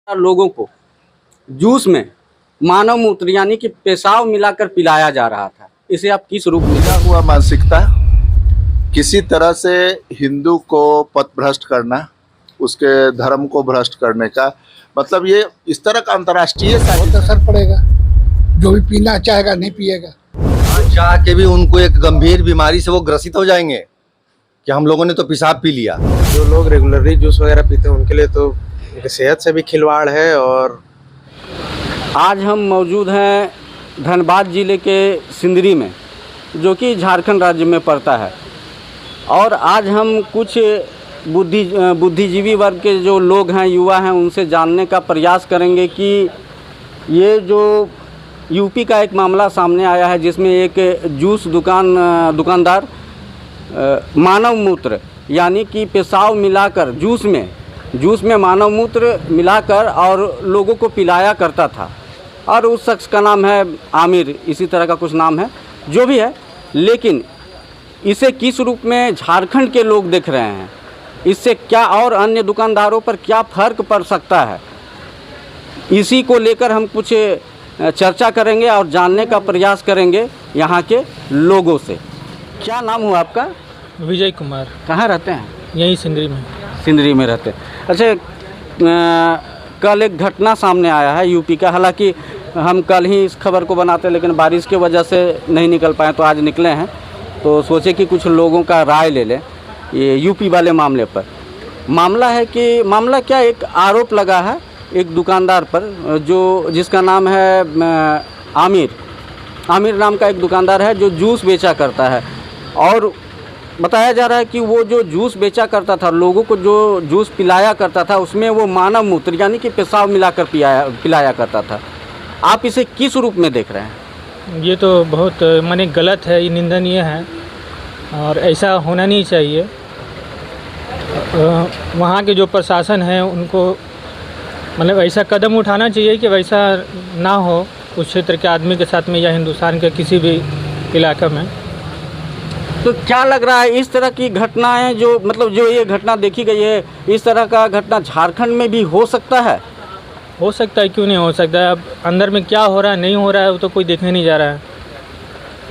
लोगों को जूस में मानव मूत्र यानी कि पेशाब मिलाकर पिलाया जा रहा था। इसे आप किस रूप में? क्या हुआ मानसिकता, किसी तरह से हिंदू को पथभ्रष्ट करना, उसके धर्म को भ्रष्ट करने का, मतलब ये इस तरह का अंतर्राष्ट्रीय बहुत असर पड़ेगा। जो भी पीना चाहेगा नहीं पिएगा। चाह के भी उनको एक गंभीर बीमारी से वो ग्रसित हो जाएंगे कि हम लोगों ने तो पेशाब पी लिया। जो लोग रेगुलरली जूस वगैरह पीते हैं उनके लिए तो उनकी सेहत से भी खिलवाड़ है। और आज हम मौजूद हैं धनबाद जिले के सिंदरी में, जो कि झारखंड राज्य में पड़ता है। और आज हम कुछ बुद्धिजीवी वर्ग के जो लोग हैं, युवा हैं, उनसे जानने का प्रयास करेंगे कि ये जो यूपी का एक मामला सामने आया है, जिसमें एक जूस दुकानदार मानव मूत्र यानी कि पेशाब मिलाकर जूस में मानव मूत्र मिलाकर और लोगों को पिलाया करता था। और उस शख्स का नाम है आमिर, इसी तरह का कुछ नाम है, जो भी है। लेकिन इसे किस रूप में झारखंड के लोग देख रहे हैं, इससे क्या और अन्य दुकानदारों पर क्या फ़र्क पड़ सकता है, इसी को लेकर हम कुछ चर्चा करेंगे और जानने का प्रयास करेंगे यहाँ के लोगों से। क्या नाम हुआ आपका? विजय कुमार। कहाँ रहते हैं? यहीं सिंदरी में। सिंदरी में रहते हैं। अच्छा, कल एक घटना सामने आया है यूपी का। हालांकि हम कल ही इस खबर को बनाते, लेकिन बारिश की वजह से नहीं निकल पाए, तो आज निकले हैं। तो सोचे कि कुछ लोगों का राय ले लें ये यूपी वाले मामले पर। मामला क्या, एक आरोप लगा है एक दुकानदार पर, जिसका नाम है आमिर नाम का एक दुकानदार है, जो जूस बेचा करता है। और बताया जा रहा है कि वो जो जूस बेचा करता था, लोगों को जो जूस पिलाया करता था, उसमें वो मानव मूत्र यानी कि पेशाब मिलाकर पिलाया करता था। आप इसे किस रूप में देख रहे हैं? ये तो बहुत माने गलत है, ये निंदनीय है और ऐसा होना नहीं चाहिए। वहाँ के जो प्रशासन है उनको मतलब ऐसा कदम उठाना चाहिए कि वैसा ना हो उस क्षेत्र के आदमी के साथ में या हिंदुस्तान के किसी भी इलाके में। तो क्या लग रहा है, इस तरह की घटनाएं जो ये घटना देखी गई है, इस तरह का घटना झारखंड में भी हो सकता है? हो सकता है, क्यों नहीं हो सकता है। अब अंदर में क्या हो रहा है नहीं हो रहा है वो तो कोई देखने नहीं जा रहा है।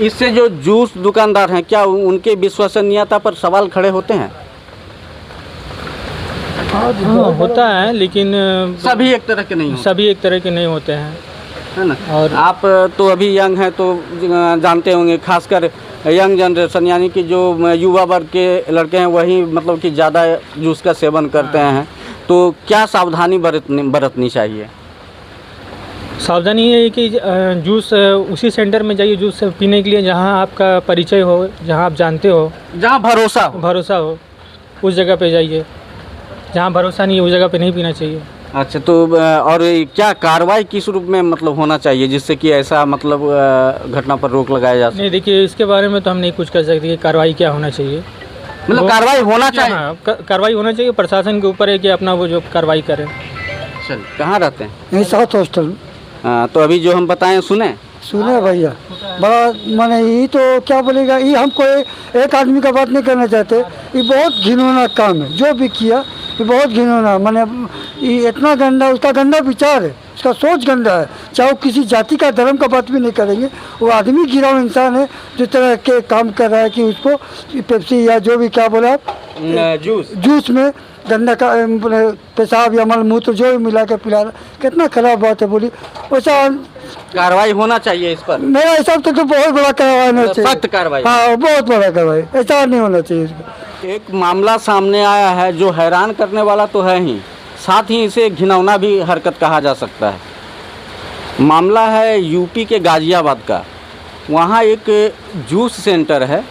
इससे जो जूस दुकानदार हैं, क्या उनके विश्वसनीयता पर सवाल खड़े होते हैं? हाँ, होता है, लेकिन सभी एक तरह के नहीं होते हैं, है ना। और आप तो अभी यंग हैं, तो जानते होंगे, खासकर यंग जनरेशन यानी कि जो युवा वर्ग के लड़के हैं, वही मतलब कि ज़्यादा जूस का सेवन करते हैं। तो क्या सावधानी बरतनी चाहिए? सावधानी है कि जूस उसी सेंटर में जाइए जूस पीने के लिए जहाँ आपका परिचय हो, जहाँ आप जानते हो, जहाँ भरोसा हो, उस जगह पे जाइए। जहाँ भरोसा नहीं है उस जगह पे नहीं पीना चाहिए। अच्छा, तो और क्या कार्रवाई किस रूप में मतलब होना चाहिए, जिससे कि ऐसा मतलब घटना पर रोक लगाया जा सके? नहीं, देखिए इसके बारे में तो हम नहीं कुछ कर सकते कि कार्रवाई क्या होना चाहिए। मतलब कार्रवाई होना चाहिए। हाँ, कार्रवाई होना चाहिए। प्रशासन के ऊपर है कि अपना वो जो कार्रवाई करें। चल, कहाँ रहते हैं? यही साउथ हॉस्टल में। तो अभी जो हम बताएं सुने भैया, बड़ा माने ये तो क्या बोलेगा, ये हमको एक आदमी का बात नहीं करना चाहते। ये बहुत घिनौना काम है जो भी किया, ये बहुत घिनौना, माने ये इतना गंदा, उसका गंदा विचार है, उसका सोच गंदा है। चाहे वो किसी जाति का धर्म का बात भी नहीं करेंगे, वो आदमी गिरा हुआ इंसान है जिस तरह के काम कर रहा है कि उसको पेप्सी या जो भी क्या बोला आप जूस में गंदा का पेशाब या मल मूत्र जो भी मिला के पिला रहा, कितना खराब बात है। बोली वैसा कार्रवाई होना चाहिए इस पर। मेरा हिसाब से तो बहुत बड़ा कार्रवाई होना चाहिए, सख्त कार्रवाई। हाँ, बहुत बड़ा कार्रवाई, ऐसा नहीं होना चाहिए इसको। एक मामला सामने आया है जो हैरान करने वाला तो है ही, साथ ही इसे घिनौना भी हरकत कहा जा सकता है। मामला है यूपी के गाजियाबाद का। वहाँ एक जूस सेंटर है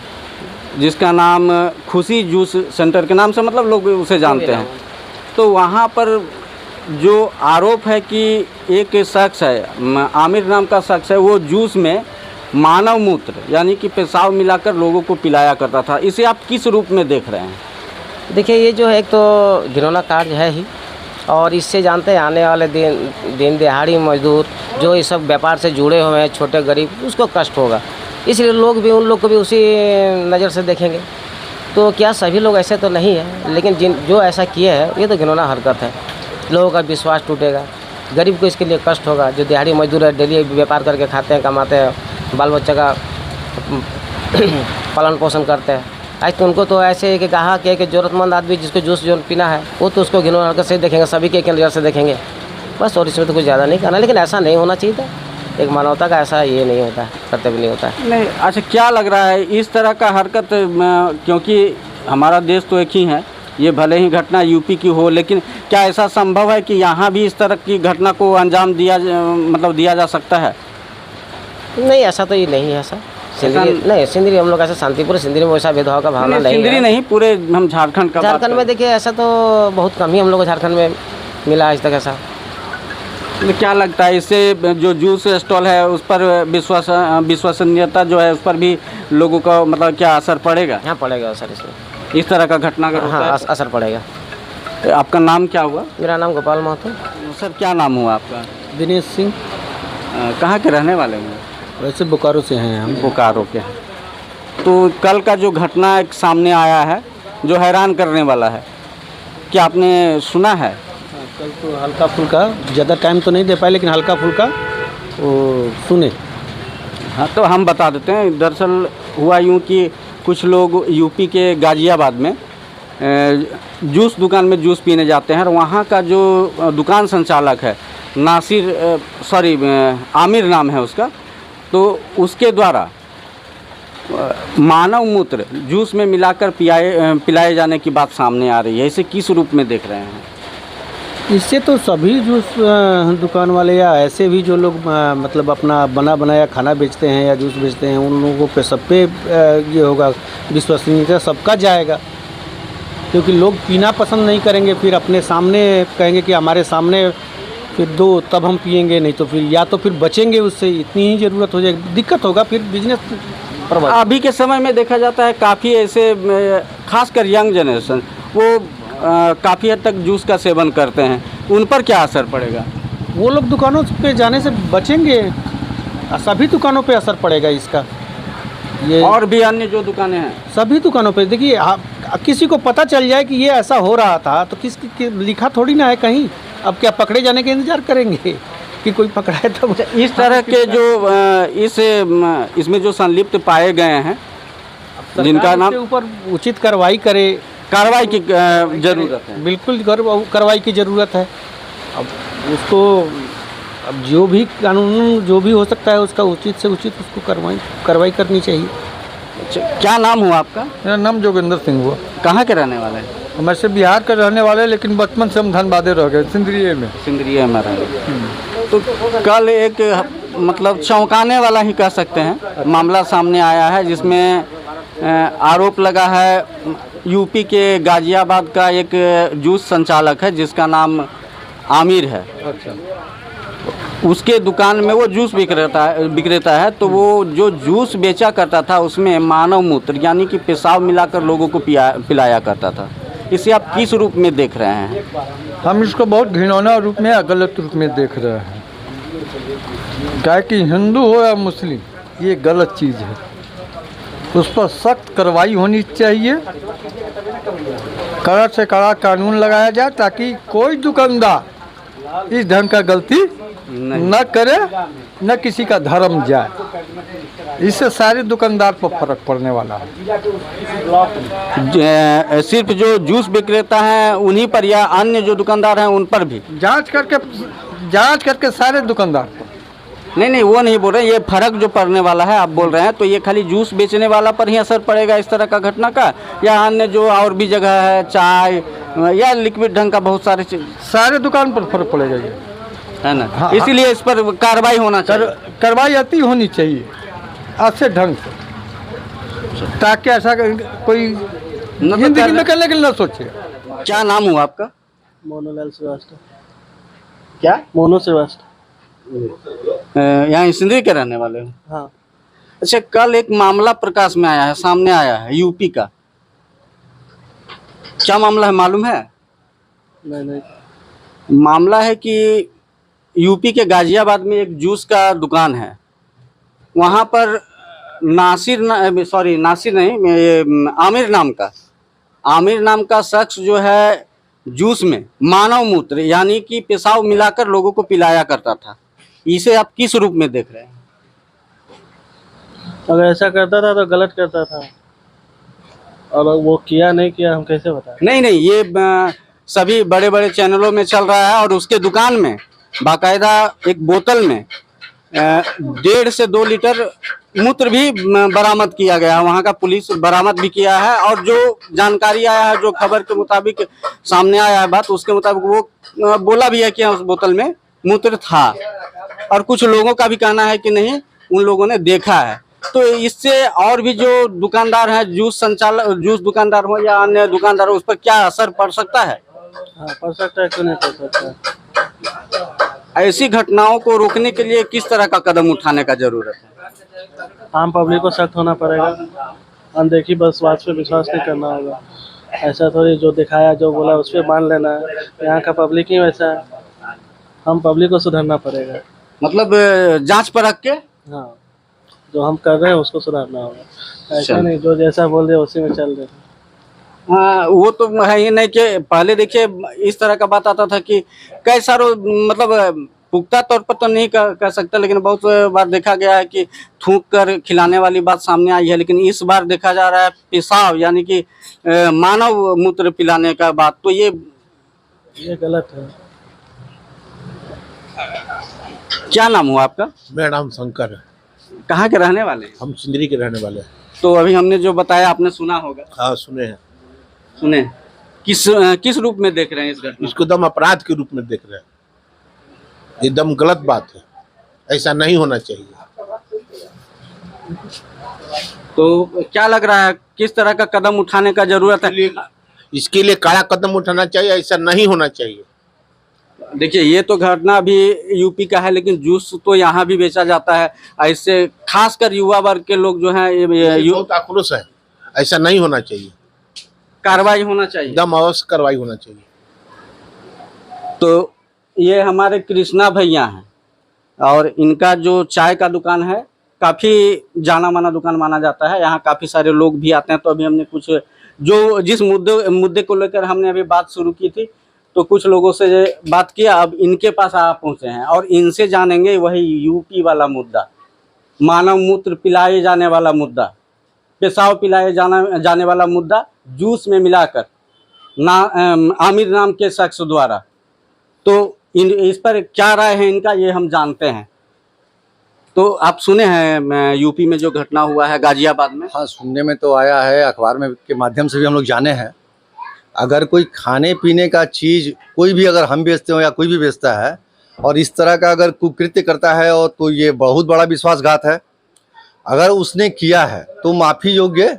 जिसका नाम खुशी जूस सेंटर के नाम से मतलब लोग उसे जानते हैं। तो वहाँ पर जो आरोप है कि एक शख्स है, आमिर नाम का शख्स है, वो जूस में मानव मूत्र यानी कि पेशाब मिलाकर लोगों को पिलाया करता था। इसे आप किस रूप में देख रहे हैं? देखिए, ये जो है एक तो घिनौना कार्य है ही, और इससे जानते हैं आने वाले दिन दिहाड़ी मजदूर जो इस सब व्यापार से जुड़े हुए हैं, छोटे गरीब, उसको कष्ट होगा। इसलिए लोग भी उन लोग को भी उसी नज़र से देखेंगे। तो क्या सभी लोग ऐसे तो नहीं है, लेकिन जो ऐसा किए हैं ये तो घिनौना हरकत है। लोगों का विश्वास टूटेगा, गरीब को इसके लिए कष्ट होगा। जो दिहाड़ी मजदूर है, डेली व्यापार करके खाते हैं, कमाते हैं, बाल बच्चा का पालन पोषण करते हैं। आज तो उनको तो ऐसे है कि ग्राहक है कि ज़रूरतमंद आदमी जिसको जूस जो पीना है वो तो उसको घिनौना नज़र से देखेंगे, सभी के नज़र से देखेंगे बस। और इसमें तो कुछ ज़्यादा नहीं करना, लेकिन ऐसा नहीं होना चाहिए था। एक मानवता का ऐसा ये नहीं होता है, कर्तव्य नहीं होता है। नहीं, अच्छा क्या लग रहा है इस तरह का हरकत, क्योंकि हमारा देश तो एक ही है, ये भले ही घटना यूपी की हो, लेकिन क्या ऐसा संभव है कि यहाँ भी इस तरह की घटना को अंजाम दिया जा सकता है? नहीं, ऐसा तो ये नहीं है ऐसा। सिंदरी नहीं, सिंदरी हम लोग ऐसा शांतिपूर्ण, सिंदरी में वैसा भेदभाव का भावना नहीं सिंदरी है। नहीं, पूरे हम झारखंड का झारखंड में देखिए ऐसा तो बहुत कम ही हम लोग को झारखंड में मिला आज तक ऐसा। क्या लगता है इससे जो जूस स्टॉल है उस पर विश्वसनीयता जो है उस पर भी लोगों का मतलब क्या असर पड़ेगा? हाँ, पड़ेगा सर, इसमें इस तरह का घटना अगर होता हाँ है? असर पड़ेगा। आपका नाम क्या हुआ? मेरा नाम गोपाल महतो। सर क्या नाम हुआ आपका? दिनेश सिंह। कहाँ के रहने वाले हैं? वैसे बोकारो से हैं हम। बोकारो के हैं। तो कल का जो घटना एक सामने आया है जो हैरान करने वाला है, क्या आपने सुना है? कल तो हल्का फुल्का, ज़्यादा टाइम तो नहीं दे पाए, लेकिन हल्का फुल्का वो सुने। हाँ, तो हम बता देते हैं। दरअसल हुआ यूँ कि कुछ लोग यूपी के गाजियाबाद में जूस दुकान में जूस पीने जाते हैं और वहाँ का जो दुकान संचालक है आमिर नाम है उसका, तो उसके द्वारा मानव मूत्र जूस में मिलाकर पिलाए जाने की बात सामने आ रही है। इसे किस रूप में देख रहे हैं? इससे तो सभी जूस दुकान वाले या ऐसे भी जो लोग मतलब अपना बना बनाया खाना बेचते हैं या जूस बेचते हैं, उन लोगों पे सब पे ये होगा, विश्वसनीयता सबका जाएगा। क्योंकि लोग पीना पसंद नहीं करेंगे, फिर अपने सामने कहेंगे कि हमारे सामने फिर दो तब हम पिएंगे, नहीं तो फिर या तो फिर बचेंगे उससे, इतनी ही ज़रूरत हो जाएगी, दिक्कत होगा, फिर बिजनेस प्रभावित। अभी के समय में देखा जाता है काफ़ी ऐसे खासकर यंग जनरेशन वो काफ़ी हद तक जूस का सेवन करते हैं, उन पर क्या असर पड़ेगा? वो लोग दुकानों पे जाने से बचेंगे, सभी दुकानों पे असर पड़ेगा इसका। ये और भी अन्य जो दुकानें हैं सभी दुकानों पे देखिए, किसी को पता चल जाए कि ये ऐसा हो रहा था तो किसकी लिखा थोड़ी ना है कहीं। अब क्या पकड़े जाने के इंतजार करेंगे कि कोई पकड़ाए तब? इस तरह के जो इसमें जो संलिप्त पाए गए हैं जिनका नाम इसके ऊपर उचित कार्रवाई करे, कार्रवाई की जरूरत है। बिल्कुल कार्रवाई की ज़रूरत है। अब उसको अब जो भी कानून जो भी हो सकता है उसका उचित से उचित उसको कार्रवाई करनी चाहिए। क्या नाम हुआ आपका? मेरा नाम जोगिंदर सिंह हुआ। कहाँ के रहने वाले हैं? हम ऐसे बिहार के रहने वाले, लेकिन बचपन से हम धनबादे रह गए, सिंदरिये में। सिंदरिया में रहे। तो कल एक मतलब चौंकाने वाला ही कह सकते हैं मामला सामने आया है, जिसमें आरोप लगा है यूपी के गाजियाबाद का एक जूस संचालक है जिसका नाम आमिर है। अच्छा। उसके दुकान में वो जूस विक्रेता है, तो वो जो जूस बेचा करता था उसमें मानव मूत्र यानी कि पेशाब मिलाकर लोगों को पिलाया करता था। इसे आप किस रूप में देख रहे हैं? हम इसको बहुत घिनौना रूप में या गलत रूप में देख रहे हैं। क्या कि हिंदू हो या मुस्लिम, ये गलत चीज़ है, उस पर सख्त कार्रवाई होनी चाहिए, कड़ा से कड़ा कानून लगाया जाए ताकि कोई दुकानदार इस ढंग का गलती न करे, न किसी का धर्म जाए। इससे सारे दुकानदार पर फर्क पड़ने वाला है। सिर्फ जो जूस विक्रेता हैं उन्हीं पर या अन्य जो दुकानदार हैं उन पर भी जांच करके सारे दुकानदार पर। नहीं, वो नहीं बोल रहे, ये फर्क जो पड़ने वाला है आप बोल रहे हैं, तो ये खाली जूस बेचने वाला पर ही असर पड़ेगा इस तरह का घटना का, या अन्य जो और भी जगह है चाय या लिक्विड ढंग का बहुत सारे दुकान पर फर्क पड़ेगा ये, है ना? हाँ, इसीलिए इस पर कार्रवाई होना चाहिए। कार्रवाई अति होनी चाहिए अच्छे ढंग से, ताकि ऐसा कोई जिंदगी में करने के लिए न सोचे। क्या नाम हुआ आपका? मोनूलाल श्रीवास्तव। क्या? मोनू श्रीवास्तव। यहाँ सिंदरी के रहने वाले हो? हाँ। अच्छा, कल एक मामला प्रकाश में आया है, सामने आया है यूपी का। क्या मामला है मालूम है? नहीं। मामला है कि यूपी के गाजियाबाद में एक जूस का दुकान है, वहाँ पर आमिर नाम का शख्स जो है जूस में मानव मूत्र यानी कि पेशाब मिलाकर लोगों को पिलाया करता था, इसे आप किस रूप में देख रहे हैं? अगर ऐसा करता था तो गलत करता था, और वो किया नहीं किया हम कैसे बताएं? नहीं नहीं, ये सभी बड़े बड़े चैनलों में चल रहा है और उसके दुकान में बाकायदा एक बोतल में 1.5 से 2 लीटर मूत्र भी बरामद किया गया। वहाँ का पुलिस बरामद भी किया है और जो जानकारी आया है, जो खबर के मुताबिक सामने आया है बात, उसके मुताबिक वो बोला भी है कि उस बोतल में मूत्र था। और कुछ लोगों का भी कहना है कि नहीं, उन लोगों ने देखा है। तो इससे और भी जो दुकानदार हैं, जूस दुकानदार हो या अन्य दुकानदार हो, उस पर क्या असर पड़ सकता है? हाँ, पड़ सकता है, क्यों नहीं पड़ सकता। ऐसी घटनाओं को रोकने के लिए किस तरह का कदम उठाने का जरूरत है? आम पब्लिक को सख्त होना पड़ेगा, अनदेखी बस बात पे विश्वास नहीं करना होगा। ऐसा थोड़ी जो दिखाया जो बोला उस पर मान लेना है। यहाँ का पब्लिक ही वैसा है, हम पब्लिक को सुधरना पड़ेगा। मतलब जांच परख के, हाँ, जो हम कर रहे हैं उसको सुधारना होगा। ऐसा नहीं जो जैसा बोल रहे उसी में चल रहे। हाँ, वो तो है ही नहीं कि पहले देखिए इस तरह का बात आता था कि कई सारों मतलब पुख्ता तौर पर तो नहीं कह सकता, लेकिन बहुत बार देखा गया है कि थूक कर खिलाने वाली बात सामने आई है। लेकिन इस बार देखा जा रहा है पेशाब यानी कि मानव मूत्र पिलाने का बात, तो ये गलत है। क्या नाम हुआ आपका? मेरा नाम शंकर है। कहाँ के रहने वाले हैं? हम सिंदरी के रहने वाले हैं। तो अभी हमने जो बताया आपने सुना होगा। हाँ, सुने हैं। सुने किस रूप में देख रहे हैं इस घटना? इसको दम अपराध के रूप में देख रहे हैं। एकदम गलत बात है, ऐसा नहीं होना चाहिए। तो क्या लग रहा है किस तरह का कदम उठाने का जरूरत है? इसके लिए कड़ा कदम उठाना चाहिए, ऐसा नहीं होना चाहिए। देखिए ये तो घटना भी यूपी का है, लेकिन जूस तो यहाँ भी बेचा जाता है। ऐसे खासकर युवा वर्ग के लोग जो हैं बहुत आक्रोश है, ऐसा नहीं होना चाहिए। कार्रवाई होना चाहिए, एकदम अवश्य कार्रवाई होना चाहिए। तो ये हमारे कृष्णा भैया हैं और इनका जो चाय का दुकान है काफ़ी जाना माना दुकान माना जाता है। यहाँ काफ़ी सारे लोग भी आते हैं। तो अभी हमने कुछ जो जिस मुद्दे को लेकर हमने अभी बात शुरू की थी, तो कुछ लोगों से बात किया, अब इनके पास आप पहुँचे हैं और इनसे जानेंगे वही यूपी वाला मुद्दा, मानव मूत्र पिलाए जाने वाला मुद्दा, पेशाब पिलाए जाने वाला मुद्दा जूस में मिलाकर आमिर नाम के शख्स द्वारा। तो इस पर क्या राय है इनका, ये हम जानते हैं। तो आप सुने हैं यूपी में जो घटना हुआ है गाजियाबाद में? हाँ, सुनने में तो आया है, अखबार में के माध्यम से भी हम लोग जाने हैं। अगर कोई खाने पीने का चीज़ कोई भी अगर हम बेचते हो या कोई भी बेचता है और इस तरह का अगर कुकृत्य करता है और तो ये बहुत बड़ा विश्वासघात है। अगर उसने किया है तो माफ़ी योग्य,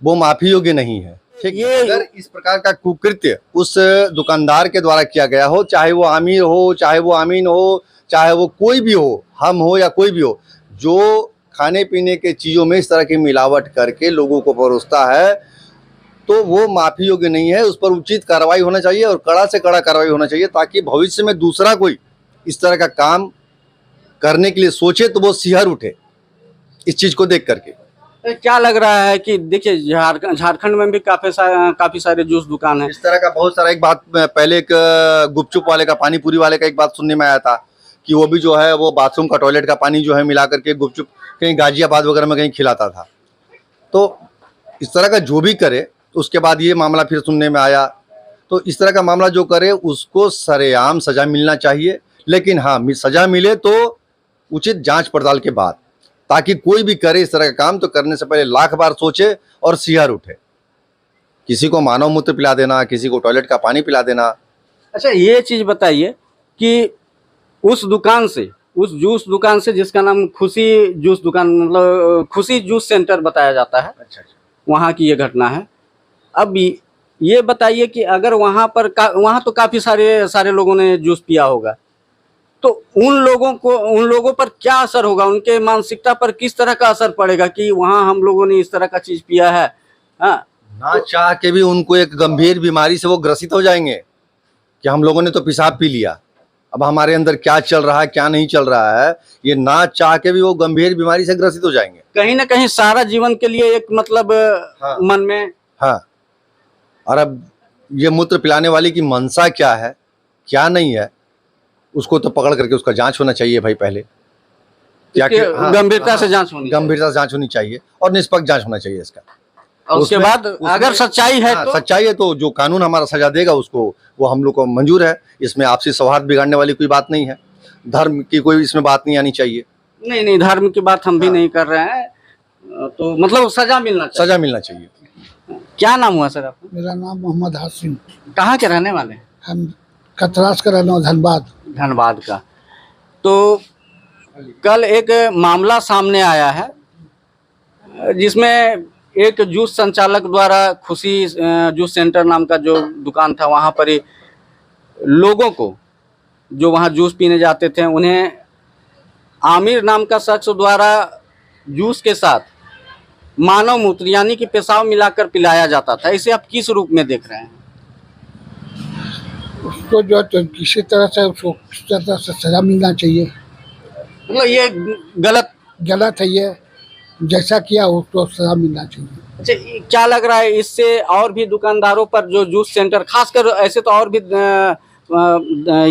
वो माफ़ी योग्य नहीं है। ठीक, ये अगर इस प्रकार का कुकृत्य उस दुकानदार के द्वारा किया गया हो, चाहे वो आमिर हो, चाहे वो अमीन हो, चाहे वो कोई भी हो, हम हो या कोई भी हो, जो खाने पीने के चीज़ों में इस तरह की मिलावट करके लोगों को परोसता है, तो वो माफ़ी योग्य नहीं है। उस पर उचित कार्रवाई होना चाहिए और कड़ा से कड़ा कार्रवाई होना चाहिए, ताकि भविष्य में दूसरा कोई इस तरह का काम करने के लिए सोचे तो वो सिहर उठे इस चीज़ को देख करके। क्या लग रहा है कि देखिए झारखंड में भी काफी सारे जूस दुकान है इस तरह का बहुत सारा। एक बात पहले एक गुपचुप वाले का, पानी पूरी वाले का एक बात सुनने में आया था कि वो भी जो है वो बाथरूम का टॉयलेट का पानी जो है मिला करके गुपचुप कहीं गाजियाबाद वगैरह में कहीं खिलाता था। तो इस तरह का जो भी करे, तो उसके बाद ये मामला फिर सुनने में आया। तो इस तरह का मामला जो करे उसको सरेआम सज़ा मिलना चाहिए, लेकिन हाँ, सज़ा मिले तो उचित जांच पड़ताल के बाद, ताकि कोई भी करे इस तरह का काम तो करने से पहले लाख बार सोचे और सिहर उठे। किसी को मानव मूत्र पिला देना, किसी को टॉयलेट का पानी पिला देना। अच्छा, ये चीज़ बताइए कि उस जूस दुकान से जिसका नाम खुशी जूस दुकान, मतलब खुशी जूस सेंटर बताया जाता है, अच्छा, वहाँ की ये घटना है। अब ये बताइए कि अगर वहाँ तो काफ़ी सारे लोगों ने जूस पिया होगा, तो उन लोगों पर क्या असर होगा, उनके मानसिकता पर किस तरह का असर पड़ेगा कि वहाँ हम लोगों ने इस तरह का चीज़ पिया है। हाँ, ना चाह के भी उनको एक गंभीर बीमारी से वो ग्रसित हो जाएंगे कि हम लोगों ने तो पेशाब पी लिया, अब हमारे अंदर क्या चल रहा है क्या नहीं चल रहा है, ये ना चाह के भी वो गंभीर बीमारी से ग्रसित हो जाएंगे। कहीं ना कहीं सारा जीवन के लिए एक मतलब हाँ, मन में। हाँ, और अब ये मूत्र पिलाने वाले की मंशा क्या है, क्या नहीं है, उसको तो पकड़ करके उसका जांच होना चाहिए भाई पहले। गंभीरता से जांच होनी गंभीरता से जांच होनी चाहिए और निष्पक्ष जांच होना चाहिए इसका। और उसके बाद अगर सच्चाई है तो सच्चाई है तो जो कानून हमारा सजा देगा उसको, वो हम लोग को मंजूर है। इसमें आपसी सौहार्द बिगाड़ने वाली कोई बात नहीं है, धर्म की कोई इसमें बात नहीं आनी चाहिए। नहीं, धर्म की बात हम भी नहीं कर रहे हैं, तो मतलब सजा मिलना चाहिए। सजा मिलना चाहिए। क्या नाम हुआ सर आपका? मेरा नाम मोहम्मद हासिम। कहाँ के रहने वाले हैं? हम कतरास का रहना, धनबाद का। तो कल एक मामला सामने आया है जिसमें एक जूस संचालक द्वारा खुशी जूस सेंटर नाम का जो दुकान था, वहाँ पर ही लोगों को जो वहाँ जूस पीने जाते थे उन्हें आमिर नाम का शख्स द्वारा जूस के साथ मानव मूत्र यानी कि पेशाब मिलाकर पिलाया जाता था। इसे आप किस रूप में देख रहे हैं? उसको जो किसी तरह से उसको किसी तरह से सजा मिलना चाहिए। मतलब ये गलत है, ये जैसा किया उसको सजा मिलना चाहिए। अच्छा, क्या लग रहा है इससे और भी दुकानदारों पर जो जूस सेंटर, खासकर ऐसे तो और भी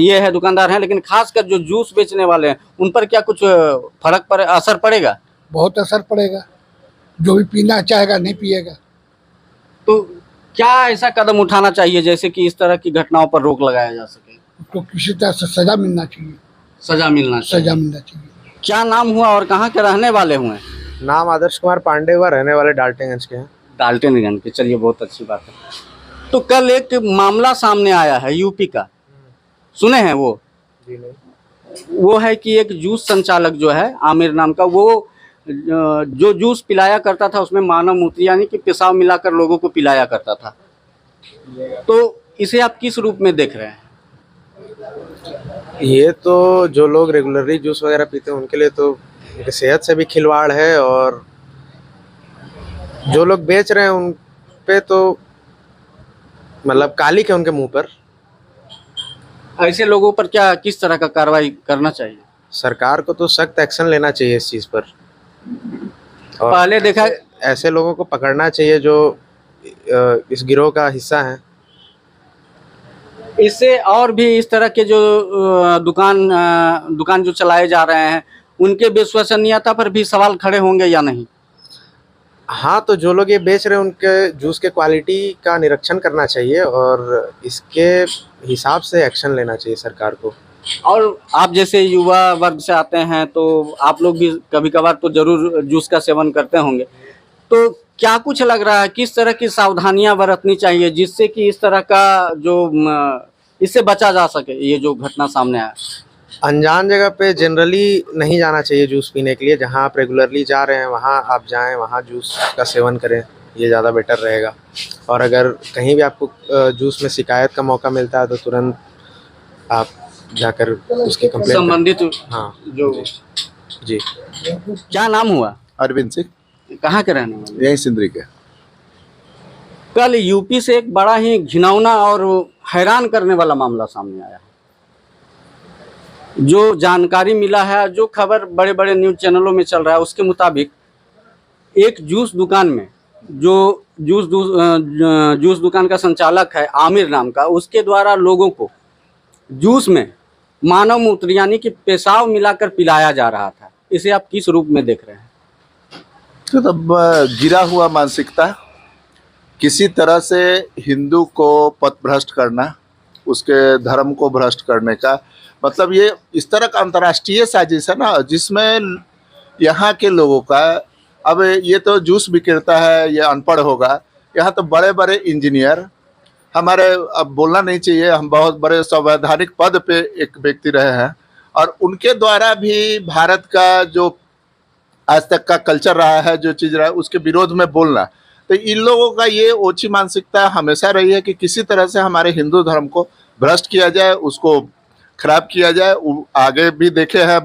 ये है दुकानदार हैं, लेकिन खासकर जो जूस बेचने वाले हैं उन पर क्या कुछ असर पड़ेगा? बहुत असर पड़ेगा। जो भी पीना चाहेगा नहीं पिएगा। तो क्या ऐसा कदम उठाना चाहिए जैसे कि इस तरह की घटनाओं पर रोक लगाया जा सके? उसको किसी तरह से सजा मिलना चाहिए। सजा मिलना चाहिए। क्या नाम हुआ और कहाँ के रहने वाले हुए? नाम आदर्श कुमार पांडे हुआ, रहने वाले डाल्टनगंज के हैं। डाल्टनगंज के, चलिए बहुत अच्छी बात है। तो कल एक मामला सामने आया है यूपी का, सुने हैं वो? जी नहीं। वो है कि एक जूस संचालक जो है आमिर नाम का, वो जो जूस पिलाया करता था उसमें मानव मूत्र यानी कि पेशाब मिलाकर लोगों को पिलाया करता था। तो इसे आप किस रूप में देख रहे हैं? ये तो जो लोग रेगुलरली जूस वगैरह पीते हैं उनके लिए तो उनकी सेहत से भी खिलवाड़ है, और जो लोग बेच रहे हैं उन पे तो मतलब कालिक है उनके मुंह पर। ऐसे लोगों पर क्या किस तरह का कार्रवाई करना चाहिए? सरकार को तो सख्त एक्शन लेना चाहिए इस चीज़ पर। और पहले देखा ऐसे लोगों को पकड़ना चाहिए जो इस गिरोह का हिस्सा है। इससे और भी इस तरह के जो दुकान जो चलाए जा रहे हैं उनके विश्वसनीयता पर भी सवाल खड़े होंगे या नहीं? हाँ, तो जो लोग ये बेच रहे हैं उनके जूस के क्वालिटी का निरीक्षण करना चाहिए और इसके हिसाब से एक्शन लेना चाहिए सरकार को। और आप जैसे युवा वर्ग से आते हैं तो आप लोग भी कभी कभार तो जरूर जूस का सेवन करते होंगे, तो क्या कुछ लग रहा है किस तरह की सावधानियां बरतनी चाहिए जिससे कि इस तरह का जो इससे बचा जा सके? ये जो घटना सामने आया, अनजान जगह पे जनरली नहीं जाना चाहिए जूस पीने के लिए। जहाँ आप रेगुलरली जा रहे हैं वहाँ आप जाएं, वहाँ जूस का सेवन करें, ये ज़्यादा बेटर रहेगा। और अगर कहीं भी आपको जूस में शिकायत का मौका मिलता है तो तुरंत आप जाकर उसकी कंप्लेंट संबंधित हाँ जो जी। क्या नाम हुआ? अरविंद सिंह, कहाँ के रहने वाले? यही सिंदरी के। कल यूपी से एक बड़ा ही घिनौना और हैरान करने वाला मामला सामने आया है। जो जानकारी मिला है, जो खबर बड़े बड़े न्यूज़ चैनलों में चल रहा है, उसके मुताबिक एक जूस दुकान में जो जूस दुकान का संचालक है आमिर नाम का, उसके द्वारा लोगों को जूस में मानव मूत्र यानी कि पेशाब मिलाकर पिलाया जा रहा था। इसे आप किस रूप में देख रहे हैं? तो तब गिरा हुआ मानसिकता, किसी तरह से हिंदू को पथभ्रष्ट करना, उसके धर्म को भ्रष्ट करने का, मतलब ये इस तरह का अंतर्राष्ट्रीय साजिश है ना, जिसमें यहाँ के लोगों का, अब ये तो जूस विक्रेता है, ये अनपढ़ होगा, यहाँ तो बड़े बड़े इंजीनियर हमारे, अब बोलना नहीं चाहिए, हम बहुत बड़े संवैधानिक पद पे एक व्यक्ति रहे हैं, और उनके द्वारा भी भारत का जो आज तक का कल्चर रहा है, जो चीज़ रहा है, उसके विरोध में बोलना, तो इन लोगों का ये ओछी मानसिकता हमेशा रही है कि किसी तरह से हमारे हिंदू धर्म को भ्रष्ट किया जाए, उसको खराब किया जाए। आगे भी देखे हैं,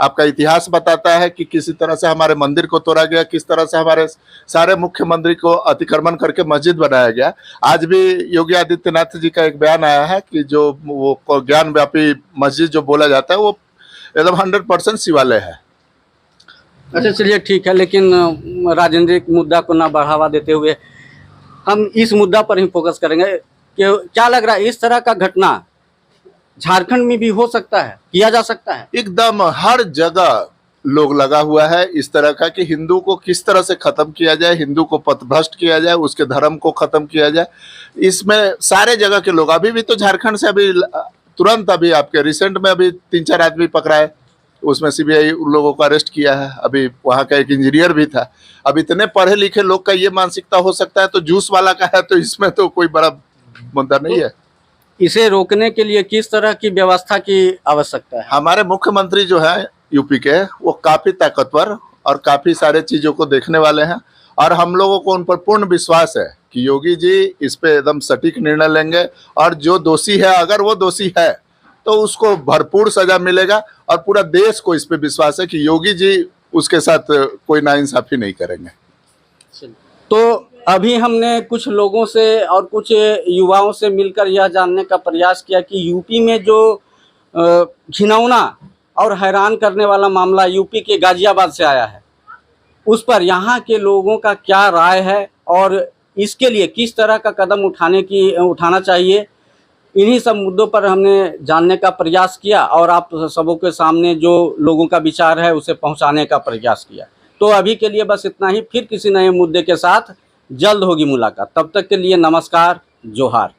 आपका इतिहास बताता है कि किसी तरह से हमारे मंदिर को तोड़ा गया, किस तरह से हमारे सारे मुख्य मंदिर को अतिक्रमण करके मस्जिद बनाया गया। आज भी योगी आदित्यनाथ जी का एक बयान आया है कि जो वो ज्ञान व्यापी मस्जिद जो बोला जाता है वो एकदम 100% शिवालय है। अच्छा, चलिए ठीक है, लेकिन राजनीतिक मुद्दा को ना बढ़ावा देते हुए हम इस मुद्दा पर ही फोकस करेंगे कि क्या लग रहा है इस तरह का घटना झारखंड में भी हो सकता है, किया जा सकता है? एकदम हर जगह लोग लगा हुआ है इस तरह का कि हिंदू को किस तरह से खत्म किया जाए, हिंदू को पथभ्रष्ट किया जाए, उसके धर्म को खत्म किया जाए। इसमें सारे जगह के लोग, अभी भी तो झारखंड से अभी तुरंत अभी आपके रिसेंट में अभी 3-4 आदमी पकड़ाए, उसमें सीबीआई उन लोगों को अरेस्ट किया है। अभी वहाँ का एक इंजीनियर भी था। अब इतने पढ़े लिखे लोग का ये मानसिकता हो सकता है तो जूस वाला का है, तो इसमें तो कोई बड़ा मुद्दा नहीं है। इसे रोकने के लिए किस तरह की व्यवस्था की आवश्यकता है? हमारे मुख्यमंत्री जो है यूपी के, वो काफी ताकतवर और काफी सारे चीजों को देखने वाले हैं, और हम लोगों को उन पर पूर्ण विश्वास है कि योगी जी इस पे एकदम सटीक निर्णय लेंगे, और जो दोषी है, अगर वो दोषी है तो उसको भरपूर सजा मिलेगा, और पूरा देश को इस पे विश्वास है कि योगी जी उसके साथ कोई नाइंसाफी नहीं करेंगे। तो अभी हमने कुछ लोगों से और कुछ युवाओं से मिलकर यह जानने का प्रयास किया कि यूपी में जो घिनौना और हैरान करने वाला मामला यूपी के गाजियाबाद से आया है, उस पर यहाँ के लोगों का क्या राय है और इसके लिए किस तरह का कदम उठाना चाहिए, इन्हीं सब मुद्दों पर हमने जानने का प्रयास किया और आप सबों के सामने जो लोगों का विचार है उसे पहुंचाने का प्रयास किया। तो अभी के लिए बस इतना ही, फिर किसी नए मुद्दे के साथ जल्द होगी मुलाकात। तब तक के लिए नमस्कार, जोहार।